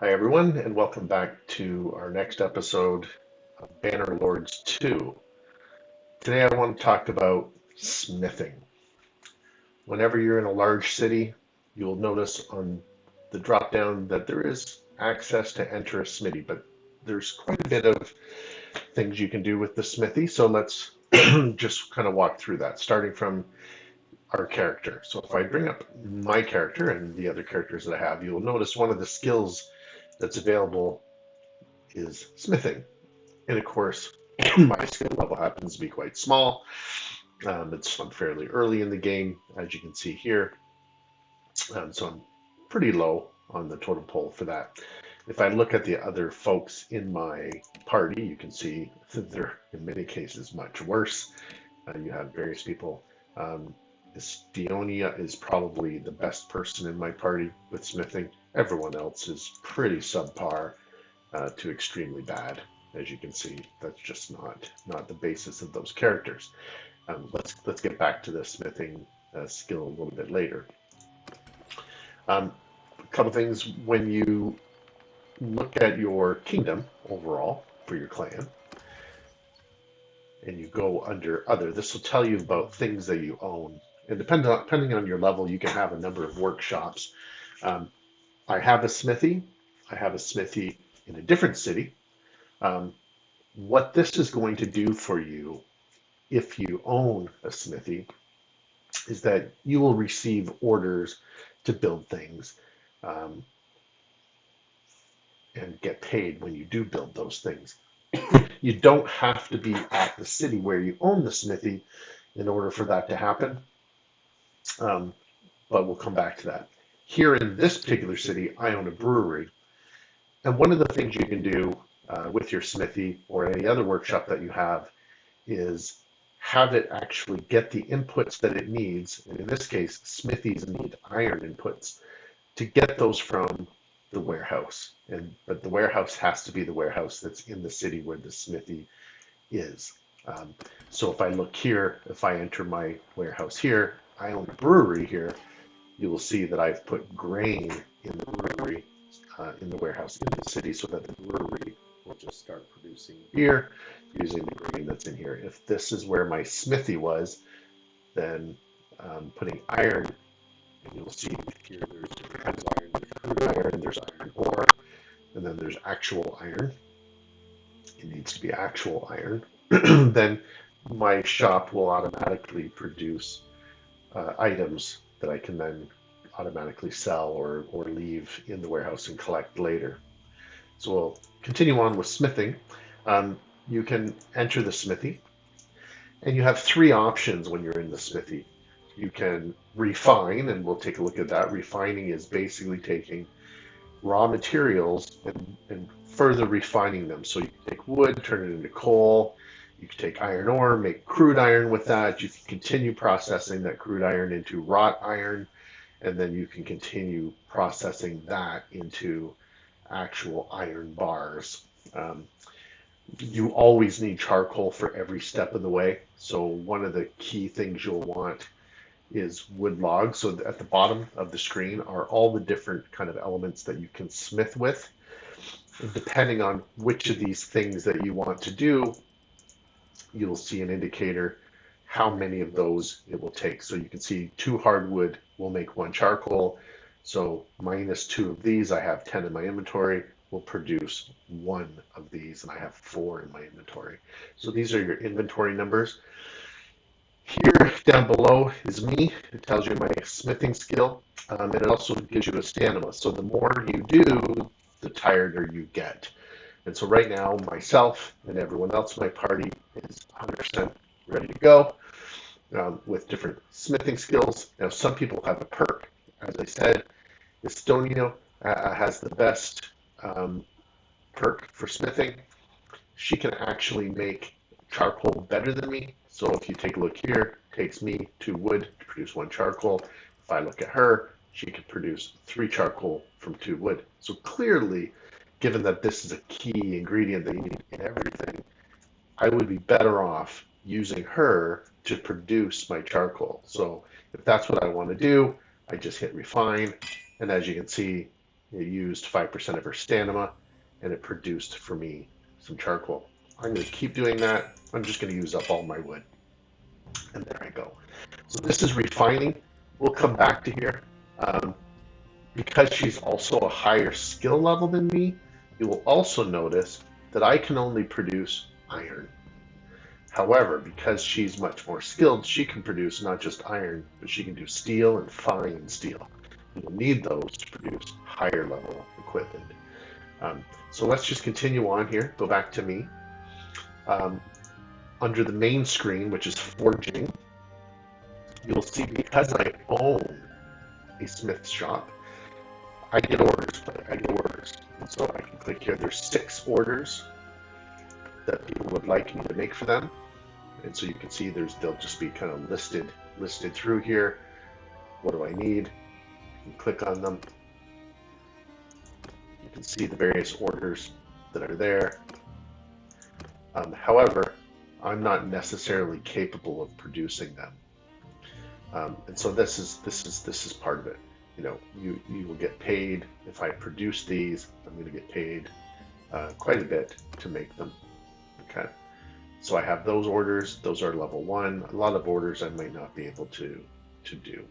Hi, everyone, and welcome back to our next episode of Banner Lords 2. Today, I want to talk about smithing. Whenever you're in a large city, you'll notice on the drop down that there is access to enter a smithy, but there's quite a bit of things you can do with the smithy. So let's just kind of walk through that, starting from our character. So if I bring up my character and the other characters that I have, you'll notice one of the skills that's available is smithing. And of course, my skill level happens to be quite small. It's I'm fairly early in the game, as you can see here. So I'm pretty low on the totem pole for that. If I look at the other folks in my party, you can see that they're in many cases much worse. You have various people. Estionia is probably the best person in my party with smithing. Everyone else is pretty subpar to extremely bad. As you can see, that's just not the basis of those characters. Let's get back to the smithing skill a little bit later. A couple things when you look at your kingdom overall for your clan, and you go under other, this will tell you about things that you own. And depending on your level, you can have a number of workshops. Um, I have a smithy. I have a smithy in a different city. Um, what this is going to do for you if you own a smithy is that you will receive orders to build things um, and get paid when you do build those things. You don't have to be at the city where you own the smithy in order for that to happen, um, but we'll come back to that. Here in this particular city, I own a brewery, and one of the things you can do with your smithy or any other workshop that you have is have it actually get the inputs that it needs. And in this case, smithies need iron inputs to get those from the warehouse. But the warehouse has to be the warehouse that's in the city where the smithy is. Um, so if I look here, if I enter my warehouse here, I own a brewery here. You will see that I've put grain in the brewery, in the warehouse in the city, so that the brewery will just start producing beer using the grain that's in here. If this is where my smithy was, then putting iron, and you'll see here there's different kinds of iron. There's crude iron, there's iron ore, and then there's actual iron. It needs to be actual iron. Then my shop will automatically produce items that I can then automatically sell or leave in the warehouse and collect later. So we'll continue on with smithing. You can enter the smithy, and you have three options when you're in the smithy. You can refine, and we'll take a look at that. Refining is basically taking raw materials and further refining them. So you can take wood, turn it into coal. You can take iron ore, make crude iron with that. You can continue processing that crude iron into wrought iron, and then you can continue processing that into actual iron bars. Um, you always need charcoal for every step of the way. So one of the key things you'll want is wood logs. So at the bottom of the screen are all the different kind of elements that you can smith with. And depending on which of these things that you want to do, you'll see an indicator how many of those it will take. So you can see 2 hardwood will make 1 charcoal. So minus 2 of these, I have 10 in my inventory, will produce 1 of these, and I have 4 in my inventory. So these are your inventory numbers. Here down below is me. It tells you my smithing skill, and it also gives you a stamina. So the more you do, the tireder you get. And so right now, myself and everyone else in my party is 100% ready to go with different smithing skills. Now, some people have a perk. As I said, Estonio has the best perk for smithing. She can actually make charcoal better than me. So if you take a look here, it takes me 2 wood to produce 1 charcoal. If I look at her, she can produce 3 charcoal from 2 wood. So clearly, given that this is a key ingredient that you need in everything, I would be better off using her to produce my charcoal. So if that's what I want to do, I just hit refine. And as you can see, It used 5% of her stamina, and it produced for me some charcoal. I'm going to keep doing that. I'm just going to use up all my wood. And there I go. So this is refining. We'll come back to here. Um, because she's also a higher skill level than me, you will also notice that I can only produce iron. However, because she's much more skilled, she can produce not just iron, but she can do steel and fine steel. You'll need those to produce higher level equipment. So let's just continue on here. Go back to me. Um, Under the main screen, which is forging, you'll see because I own a smith shop, I get orders. And so I can click here. There's 6 orders that people would like me to make for them. And so you can see they'll just be kind of listed through here. What do I need? You can click on them. You can see the various orders that are there. However, I'm not necessarily capable of producing them. And so this is part of it. You know, you will get paid if I produce these. I'm going to get paid quite a bit to make them. Okay, so I have those orders. Those are level 1. A lot of orders I might not be able to do.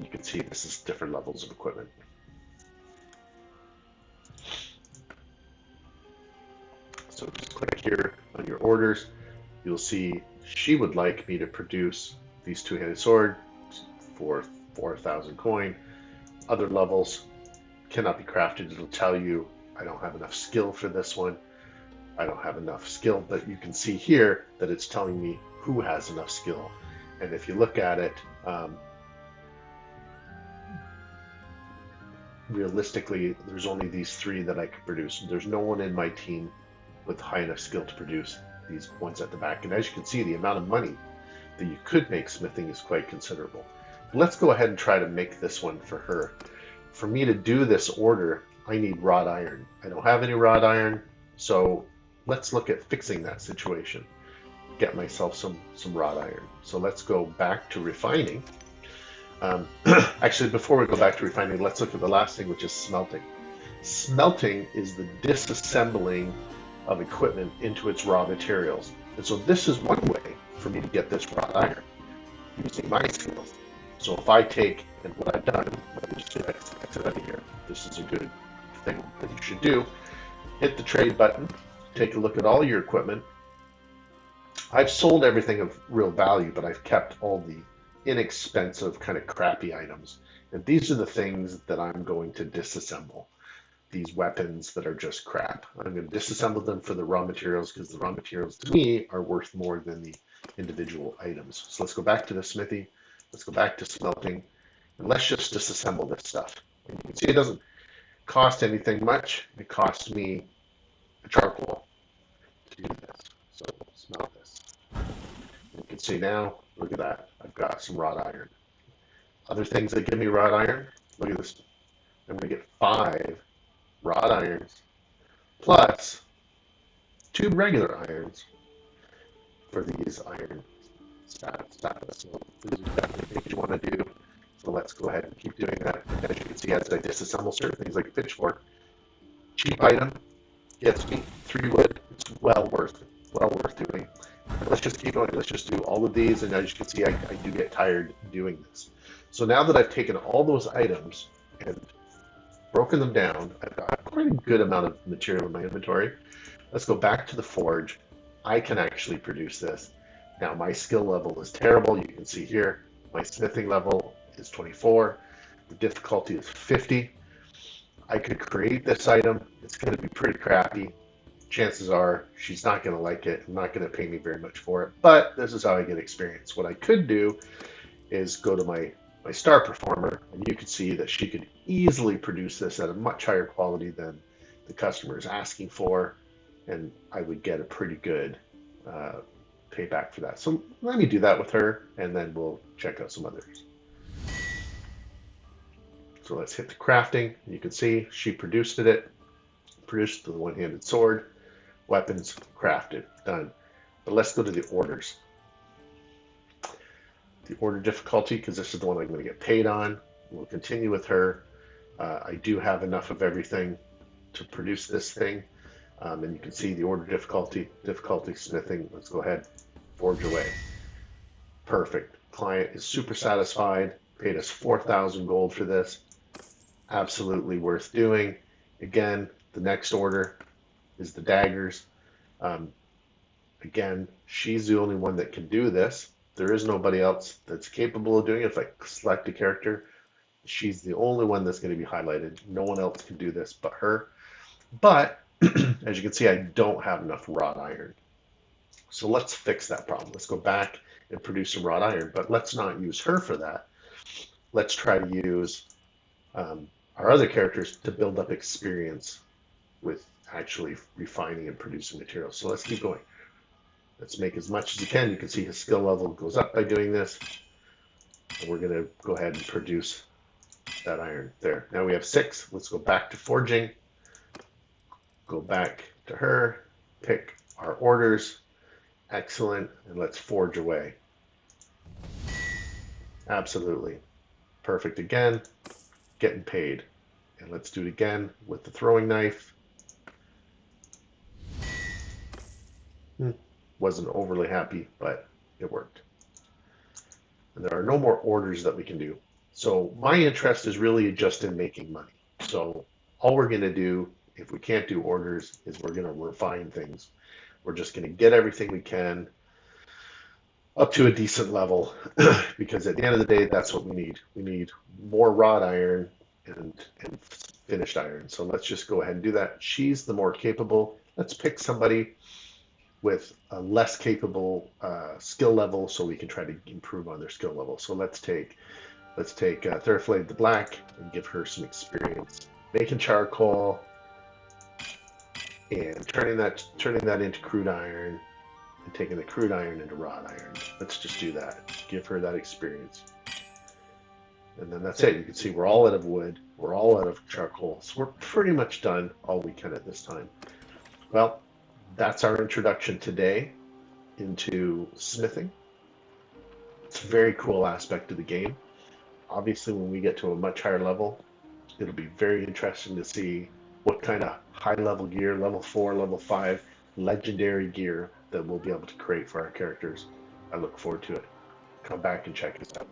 You can see this is different levels of equipment. So just click here on your orders. You'll see she would like me to produce these two-handed sword for 4,000 coin. Other levels cannot be crafted. It'll tell you I don't have enough skill for this one. I don't have enough skill, but you can see here that it's telling me who has enough skill. And if you look at it, realistically, there's only these 3 that I could produce. There's no one in my team with high enough skill to produce these ones at the back. And as you can see, the amount of money that you could make smithing is quite considerable. Let's go ahead and try to make this one for her. For me to do this order, I need wrought iron. I don't have any wrought iron, so let's look at fixing that situation. Get myself some wrought iron. So let's go back to refining. Actually, before we go back to refining, let's look at the last thing, which is smelting. Smelting is the disassembling of equipment into its raw materials. And so this is one way for me to get this wrought iron using my skills. So if I take, and what I've done, let me just exit out of here. This is a good thing that you should do. Hit the trade button, take a look at all your equipment. I've sold everything of real value, but I've kept all the inexpensive kind of crappy items. And these are the things that I'm going to disassemble. These weapons that are just crap. I'm going to disassemble them for the raw materials because the raw materials to me are worth more than the individual items. So let's go back to the smithy. Let's go back to smelting. And let's just disassemble this stuff. And you can see it doesn't cost anything much. It costs me a charcoal to do this. So smelt this. You can see now, look at that. I've got some wrought iron. Other things that give me wrought iron, look at this. I'm going to get 5 wrought irons plus 2 regular irons for these iron status. So these are definitely things you want to do. So let's go ahead and keep doing that. As you can see, as I disassemble certain things like a pitchfork, cheap item gets me 3 wood. It's well worth doing. Let's just keep going. Let's just do all of these, and as you can see, I do get tired doing this. So now that I've taken all those items and broken them down, I've got quite a good amount of material in my inventory. Let's go back to the forge. I can actually produce this. Now my skill level is terrible. You can see here, my smithing level is 24. The difficulty is 50. I could create this item. It's going to be pretty crappy. Chances are she's not going to like it. I'm not going to pay me very much for it, but this is how I get experience. What I could do is go to my star performer, and you can see that she could easily produce this at a much higher quality than the customer is asking for, and I would get a pretty good payback for that. So let me do that with her, and then we'll check out some others. So let's hit the crafting. You can see she produced the one-handed sword. Weapons crafted, done. But let's go to the orders. The order difficulty, because this is the one I'm going to get paid on. We'll continue with her. I do have enough of everything to produce this thing. And you can see the order difficulty smithing. Let's go ahead, forge away. Perfect. Client is super satisfied, paid us 4,000 gold for this. Absolutely worth doing. Again, the next order is the daggers. Um, again, she's the only one that can do this. There is nobody else that's capable of doing it. If I select a character, she's the only one that's going to be highlighted. No one else can do this but her. But as you can see, I don't have enough wrought iron. So let's fix that problem. Let's go back and produce some wrought iron, but let's not use her for that. Let's try to use our other characters to build up experience with actually refining and producing materials. So let's keep going. Let's make as much as you can. You can see his skill level goes up by doing this. And we're going to go ahead and produce that iron there. Now we have 6. Let's go back to forging. Go back to her, pick our orders. Excellent. And let's forge away. Absolutely. Perfect again. Getting paid. And let's do it again with the throwing knife. Wasn't overly happy, but it worked. And there are no more orders that we can do. So my interest is really just in making money. So all we're going to do, if we can't do orders, is we're going to refine things. We're just going to get everything we can up to a decent level because at the end of the day, that's what we need. We need more wrought iron and finished iron. So let's just go ahead and do that. She's the more capable. Let's pick somebody with a less capable skill level so we can try to improve on their skill level. So let's take Thurflade the Black and give her some experience making charcoal and turning that into crude iron and taking the crude iron into wrought iron. Let's just do that. Give her that experience. And then that's it. You can see we're all out of wood. We're all out of charcoal. So we're pretty much done all we can at this time. Well, that's our introduction today into smithing. It's a very cool aspect of the game. Obviously, when we get to a much higher level, it'll be very interesting to see what kind of high level gear, level 4, level 5, legendary gear that we'll be able to create for our characters. I look forward to it. Come back and check us out.